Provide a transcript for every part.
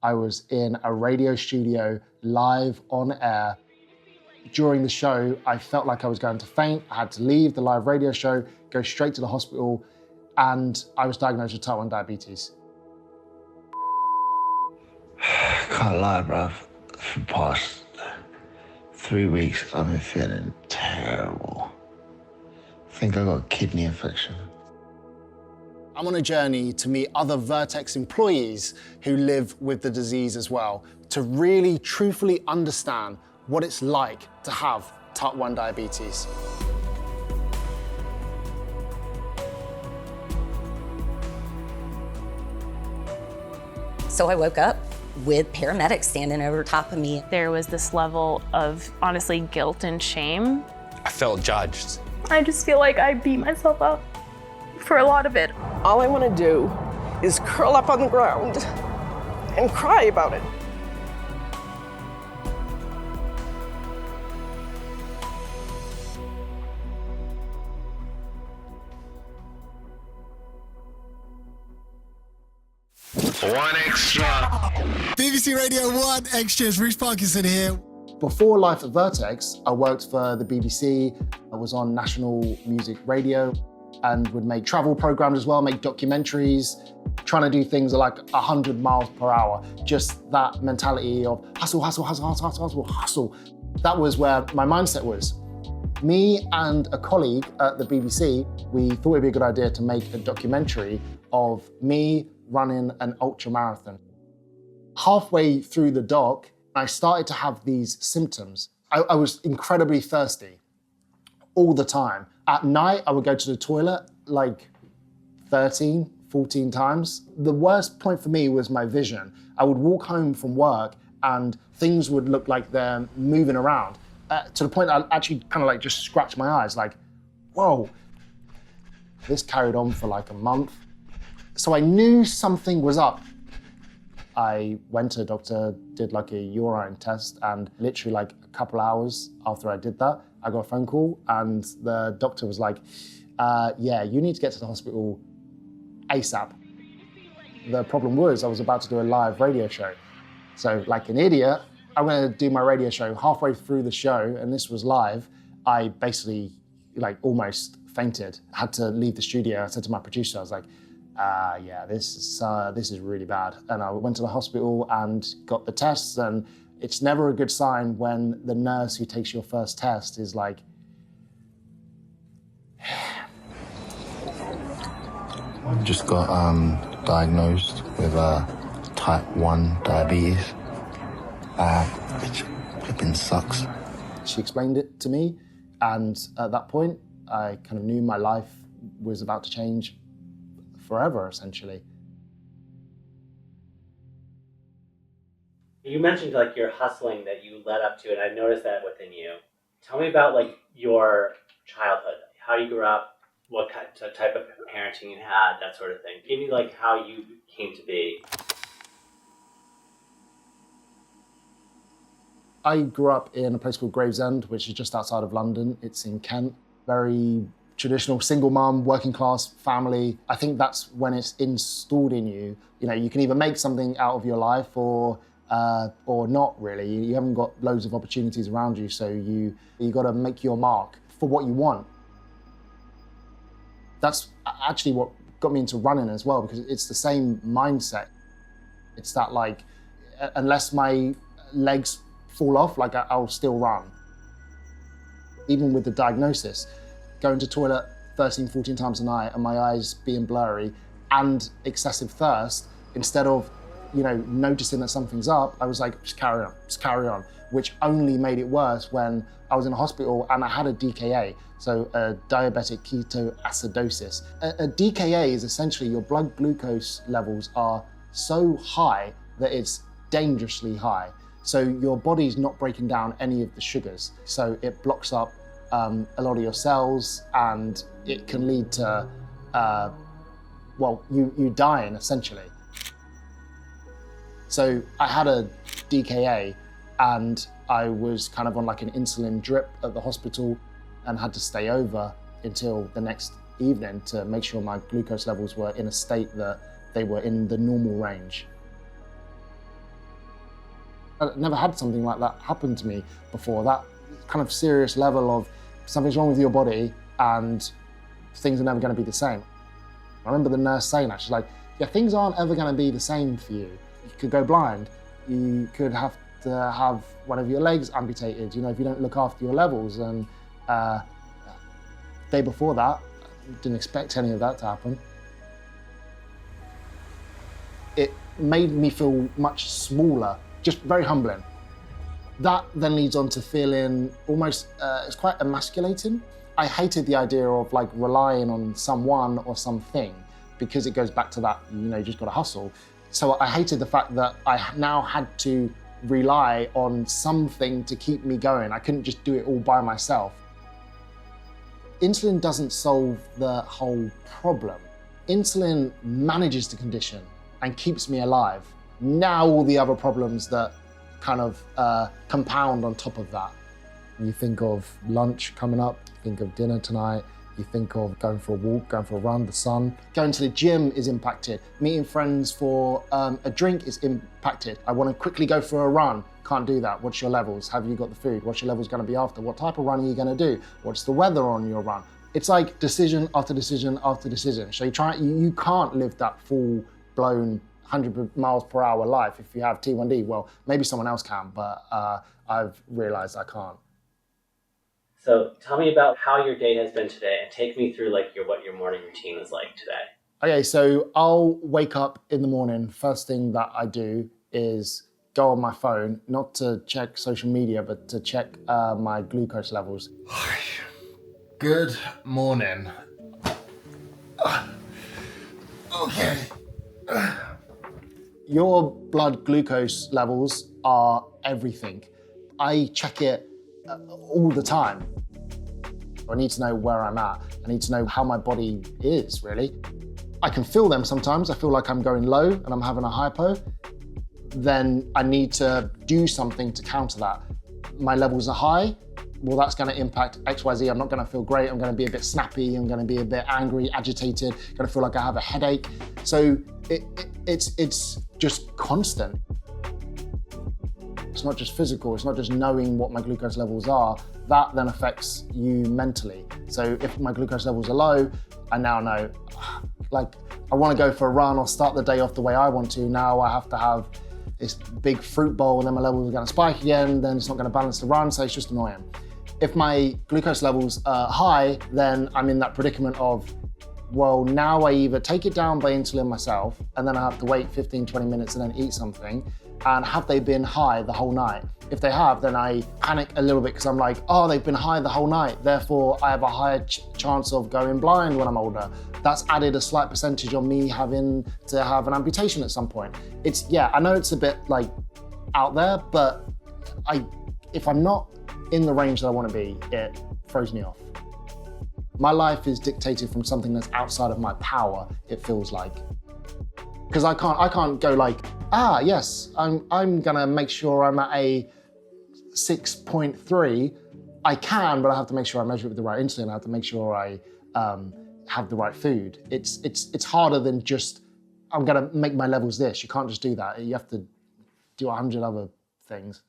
I was in a radio studio, live on air. During the show, I felt like I was going to faint. I had to leave the live radio show, go straight to the hospital, and I was diagnosed with type 1 diabetes. Can't lie, bruv. For the past 3 weeks, I've been feeling terrible. I think I got a kidney infection. I'm on a journey to meet other Vertex employees who live with the disease as well, to really truthfully understand what it's like to have type 1 diabetes. So I woke up with paramedics standing over top of me. There was this level of, honestly, guilt and shame. I felt judged. I just feel like I beat myself up for a lot of it. All I want to do is curl up on the ground and cry about it. One extra. BBC Radio 1 Extras, Reece Parkinson here. Before life at Vertex, I worked for the BBC. I was on national music radio and would make travel programs as well, make documentaries, trying to do things at like 100 miles per hour. Just that mentality of hustle, hustle, hustle, hustle, hustle, hustle. That was where my mindset was. Me and a colleague at the BBC, we thought it'd be a good idea to make a documentary of me running an ultra marathon. Halfway through the doc, I started to have these symptoms. I was incredibly thirsty all the time. At night, I would go to the toilet like 13, 14 times. The worst point for me was my vision. I would walk home from work and things would look like they're moving around to the point I actually kind of like just scratched my eyes like, whoa. This carried on for like a month. So I knew something was up. I went to a doctor, did like a urine test, and literally like a couple hours after I did that, I got a phone call and the doctor was like, yeah, you need to get to the hospital ASAP. The problem was I was about to do a live radio show. So like an idiot, I'm gonna do my radio show. Halfway through the show, and this was live, I basically like almost fainted. I had to leave the studio. I said to my producer, I was like, yeah, this is really bad. And I went to the hospital and got the tests, and it's never a good sign when the nurse who takes your first test is like, Just got diagnosed with type 1 diabetes, which flipping sucks. She explained it to me, and at that point, I kind of knew my life was about to change forever, essentially. You mentioned like your hustling that you led up to, and I noticed that within you. Tell me about like your childhood, how you grew up, what type of parenting you had, that sort of thing. Give me like how you came to be. I grew up in a place called Gravesend, which is just outside of London. It's in Kent. Very traditional single mum, working class family. I think that's when it's installed in you. You know, you can either make something out of your life or not really. You haven't got loads of opportunities around you, so you got to make your mark for what you want. That's actually what got me into running as well, because it's the same mindset. It's that like, unless my legs fall off, like I'll still run. Even with the diagnosis, going to toilet 13, 14 times a night and my eyes being blurry and excessive thirst, instead of, you know, noticing that something's up, I was like, just carry on, which only made it worse when I was in a hospital and I had a DKA, so a diabetic ketoacidosis. A DKA is essentially your blood glucose levels are so high that it's dangerously high. So your body's not breaking down any of the sugars. So it blocks up a lot of your cells, and it can lead to, you dying essentially. So I had a DKA and I was kind of on like an insulin drip at the hospital and had to stay over until the next evening to make sure my glucose levels were in a state that they were in the normal range. I've never had something like that happen to me before. That kind of serious level of something's wrong with your body and things are never going to be the same. I remember the nurse saying that, she's like, yeah, things aren't ever going to be the same for you. You could go blind. You could have to have one of your legs amputated, if you don't look after your levels. And day before that, didn't expect any of that to happen. It made me feel much smaller, just very humbling. That then leads on to feeling almost, it's quite emasculating. I hated the idea of like relying on someone or something because it goes back to that, you just got to hustle. So I hated the fact that I now had to rely on something to keep me going. I couldn't just do it all by myself. Insulin doesn't solve the whole problem. Insulin manages the condition and keeps me alive. Now all the other problems that kind of compound on top of that. You think of lunch coming up, think of dinner tonight, you think of going for a walk, going for a run, the sun. Going to the gym is impacted. Meeting friends for a drink is impacted. I want to quickly go for a run, can't do that. What's your levels? Have you got the food? What's your levels going to be after? What type of run are you going to do? What's the weather on your run? It's like decision after decision after decision. So you can't live that full-blown 100 miles per hour life if you have T1D. Well, maybe someone else can, but I've realized I can't. So tell me about how your day has been today and take me through what your morning routine is like today. Okay, so I'll wake up in the morning. First thing that I do is go on my phone, not to check social media, but to check my glucose levels. Good morning. Okay. Your blood glucose levels are everything. I check it all the time. I need to know where I'm at. I need to know how my body is, really. I can feel them sometimes. I feel like I'm going low and I'm having a hypo. Then I need to do something to counter that. My levels are high. Well, that's going to impact XYZ. I'm not going to feel great. I'm going to be a bit snappy. I'm going to be a bit angry, agitated. Going to feel like I have a headache. So it's just constant. It's not just physical. It's not just knowing what my glucose levels are. That then affects you mentally. So if my glucose levels are low, I now know, I want to go for a run or start the day off the way I want to. Now I have to have this big fruit bowl and then my levels are going to spike again. Then it's not going to balance the run. So it's just annoying. If my glucose levels are high, then I'm in that predicament of, well, now I either take it down by insulin myself and then I have to wait 15, 20 minutes and then eat something. And have they been high the whole night? If they have, then I panic a little bit because I'm like, oh, they've been high the whole night. Therefore, I have a higher chance of going blind when I'm older. That's added a slight percentage on me having to have an amputation at some point. I know it's a bit out there, but if I'm not in the range that I want to be, it throws me off. My life is dictated from something that's outside of my power, it feels like. Because I can't go yes, I'm gonna make sure I'm at a 6.3. I can, but I have to make sure I measure it with the right insulin. I have to make sure I have the right food. It's harder than just, I'm gonna make my levels this. You can't just do that. You have to do 100 other things.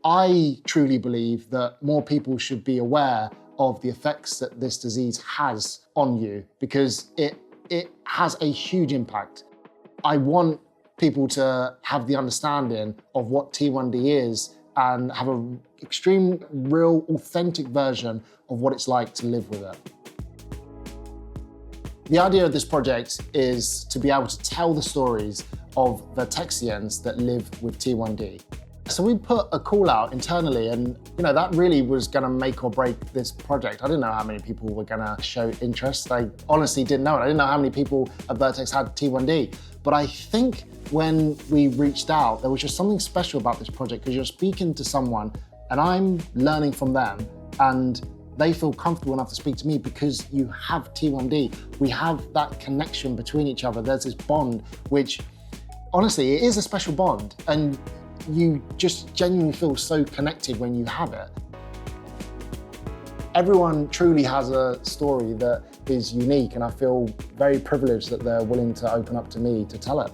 I truly believe that more people should be aware of the effects that this disease has on you because it has a huge impact. I want people to have the understanding of what T1D is and have an extreme, real, authentic version of what it's like to live with it. The idea of this project is to be able to tell the stories of Vertexians that live with T1D. So we put a call out internally and that really was gonna make or break this project. I didn't know how many people were gonna show interest. I honestly didn't know it. I didn't know how many people at Vertex had T1D. But I think when we reached out, there was just something special about this project because you're speaking to someone and I'm learning from them and they feel comfortable enough to speak to me because you have T1D. We have that connection between each other. There's this bond, which honestly, it is a special bond. And you just genuinely feel so connected when you have it. Everyone truly has a story that is unique, and I feel very privileged that they're willing to open up to me to tell it.